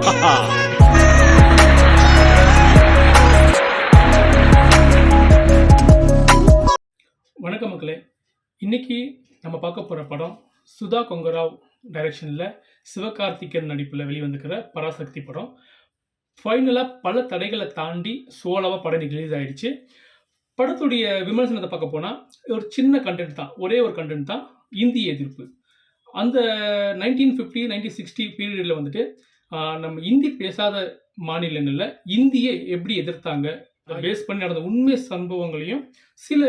வணக்கம் மக்களே. இன்னைக்கு நம்ம பார்க்க போகிற படம் சுதா கொங்கராவ் டைரக்ஷனில் சிவகார்த்திகேயன் நடிப்பில் வெளிவந்துக்கிற பராசக்தி படம். ஃபைனலாக பல தடைகளை தாண்டி சோலோவாக படம் ரிலீஸ் ஆகிடுச்சு. படத்துடைய விமர்சனத்தை பார்க்க போனால் ஒரு சின்ன கண்டென்ட் தான், ஒரே ஒரு கண்டென்ட் தான், இந்திய எதிர்ப்பு. அந்த 1950 1960 பீரியடில் வந்துட்டு நம்ம இந்தி பேசாத மாநிலங்களில் இந்தியை எப்படி எதிர்த்தாங்க, பேஸ் பண்ணி நடந்த உண்மை சம்பவங்களையும் சில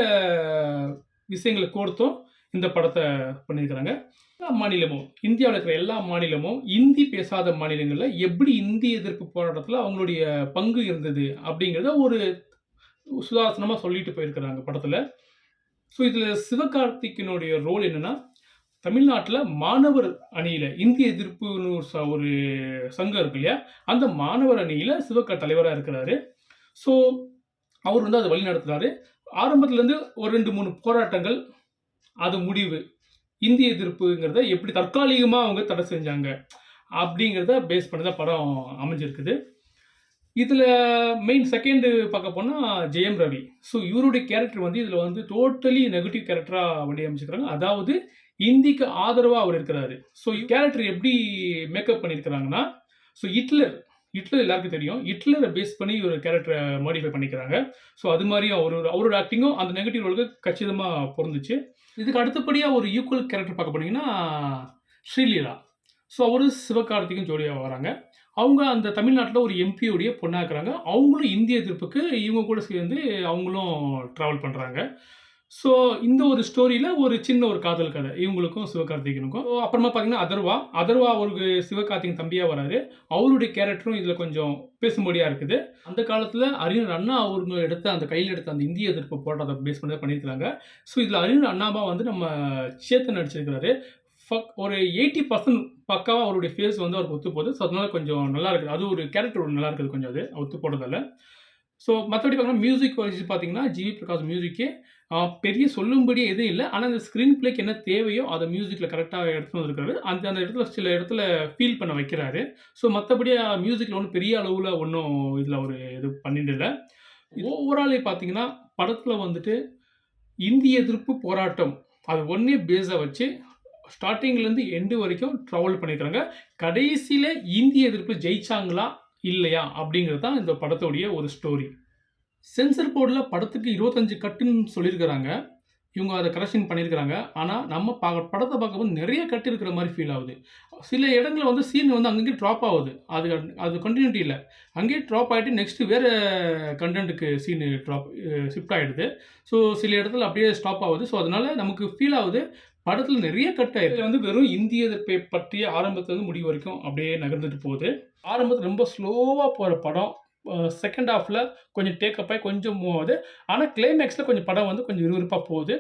விஷயங்களை கோர்த்தும் இந்த படத்தை பண்ணியிருக்கிறாங்க. எல்லா மாநிலமும், இந்தியாவில் இருக்கிற எல்லா மாநிலமும் இந்தி பேசாத மாநிலங்களில் எப்படி இந்தி எதிர்ப்பு போராட்டத்தில் அவங்களுடைய பங்கு இருந்தது அப்படிங்கிறத ஒரு சுதாசனமாக சொல்லிட்டு போயிருக்கிறாங்க படத்தில். ஸோ இதில் சிவகார்த்திகனுடைய ரோல் என்னென்னா, தமிழ்நாட்டில் மாணவர் அணியில் இந்திய எதிர்ப்புன்னு ஒரு சங்கம் இருக்கு இல்லையா, அந்த மாணவர் அணியில் சிவகா தலைவராக இருக்கிறாரு. ஸோ அவர் வந்து அதை வழி நடத்துகிறாரு. ஆரம்பத்துலேருந்து ஒரு 2-3 போராட்டங்கள், அது முடிவு, இந்திய எதிர்ப்புங்கிறத எப்படி தற்காலிகமாக அவங்க தடை செஞ்சாங்க அப்படிங்கிறத பேஸ் பண்ணி தான் படம் அமைஞ்சிருக்குது. இதில் மெயின் செகண்டு பார்க்க போனால் ஜெயம் ரவி. ஸோ இவருடைய கேரக்டர் வந்து இதில் வந்து டோட்டலி நெகட்டிவ் கேரக்டராக வடிவமைச்சிருக்கிறாங்க. அதாவது இந்திக்கு ஆதரவாக அவர் இருக்கிறாரு. ஸோ கேரக்டர் எப்படி மேக்கப் பண்ணியிருக்கிறாங்கன்னா, ஸோ ஹிட்லர் எல்லாருக்கும் தெரியும், ஹிட்லரை பேஸ் பண்ணி ஒரு கேரக்டரை மாடிஃபை பண்ணிக்கிறாங்க. ஸோ அது மாதிரி அவரோட ஆக்டிங்கும் அந்த நெகட்டிவ் ரோலுக்கு கச்சிதமாக பொருந்துச்சு. இதுக்கு அடுத்தபடியாக ஒரு ஈக்குவல் கேரக்டர் பார்க்க போனீங்கன்னா ஸ்ரீலீலா. ஸோ அவரு சிவகார்த்திகேயன் ஜோடியாக வராங்க. அவங்க அந்த தமிழ்நாட்டில் ஒரு எம்பியோடைய பொண்ணாக இருக்கிறாங்க. அவங்களும் இந்திய எதிர்ப்புக்கு இவங்க கூட சேர்ந்து அவங்களும் ட்ராவல் பண்ணுறாங்க. ஸோ இந்த ஒரு ஸ்டோரியில் ஒரு சின்ன ஒரு காதல் கதை இவங்களுக்கும் சிவகார்த்திகேயனுக்கும். அப்புறமா பார்த்தீங்கன்னா அதர்வா அவருக்கு சிவகார்த்திகேயன் தம்பியாக வராரு. அவருடைய கேரக்டரும் இதில் கொஞ்சம் பேசும்படியாக இருக்குது. அந்த காலத்தில் அறிஞர் அண்ணா அவங்க அந்த கையில் எடுத்த அந்த இந்திய எதிர்ப்பு போராட்டத்தை பேஸ் பண்ணி பண்ணியிருக்கிறாங்க. ஸோ இதில் அறிஞர் அண்ணாவா வந்து நம்ம சேத்தன் நடிச்சிருக்கிறாரு. ஒரு 80% பக்காவாக அவருடைய ஃபேஸ் வந்து அவருக்கு ஒத்து போகுது. ஸோ அதனால கொஞ்சம் நல்லா இருக்குது. அது ஒரு கேரக்டர் நல்லா இருக்குது கொஞ்சம், அது ஒத்து போடுறதால. ஸோ மற்றபடி பார்த்தீங்கன்னா மியூசிக் வைஸ் பார்த்தீங்கன்னா ஜிவி பிரகாஷ் மியூசிக்கே பெரிய சொல்லும்படி எதுவும் இல்லை. ஆனால் அந்த ஸ்க்ரீன் பிளேக்கு என்ன தேவையோ அதை மியூசிக்கில் கரெக்டாக எடுத்துகிட்டு வந்துருக்காரு. அந்த இடத்துல சில இடத்துல ஃபீல் பண்ண வைக்கிறாரு. ஸோ மற்றபடியாக மியூசிக்கில் ஒன்றும் பெரிய அளவில் ஒன்றும் இதில் ஒரு இது பண்ணிட்டு இல்லை. ஓவராலே பார்த்தீங்கன்னா படத்தில் வந்துட்டு இந்திய எதிர்ப்பு போராட்டம் அது ஒன்றே பேஸாக வச்சு ஸ்டார்டிங்லேருந்து எண்டு வரைக்கும் ட்ராவல் பண்ணியிருக்காங்க. கடைசியில் இந்திய எதிர்ப்பு ஜெயிச்சாங்களா இல்லையா அப்படிங்கிறது தான் இந்த படத்துடைய ஒரு ஸ்டோரி. சென்சர் போர்டில் படத்துக்கு 25 கட்டுன்னு சொல்லியிருக்கிறாங்க. இவங்க அதை கரெக்ஷன் பண்ணியிருக்கிறாங்க. ஆனால் நம்ம படத்தை பார்க்கும்போது நிறைய கட்டு இருக்கிற மாதிரி ஃபீல் ஆகுது. சில இடங்களில் வந்து சீன் வந்து அங்கேயே ட்ராப் ஆகுது. அது கண்டினியூட்டி இல்லை, அங்கேயே ட்ராப் ஆகிட்டு நெக்ஸ்ட்டு வேறு கண்டென்ட்டுக்கு சீனு ஷிஃப்ட் ஆகிடுது. ஸோ சில இடத்துல அப்படியே ஸ்டாப் ஆகுது. ஸோ அதனால் நமக்கு ஃபீல் ஆகுது படத்தில் நிறைய கட் ஆயிடுது. வந்து வெறும் இந்திய எதிர்ப்பை பற்றிய ஆரம்பத்துலேருந்து முடிவு வரைக்கும் அப்படியே நகர்ந்துட்டு போகுது. ஆரம்பத்தில் ரொம்ப ஸ்லோவாக போகிற படம் செகண்ட் ஹாஃபில் கொஞ்சம் டேக்கப் ஆகி கொஞ்சம் மூவ் ஆகுது. ஆனால் கிளைமேக்ஸில் கொஞ்சம் படம் வந்து கொஞ்சம் விறுவிறுப்பாக போகுது.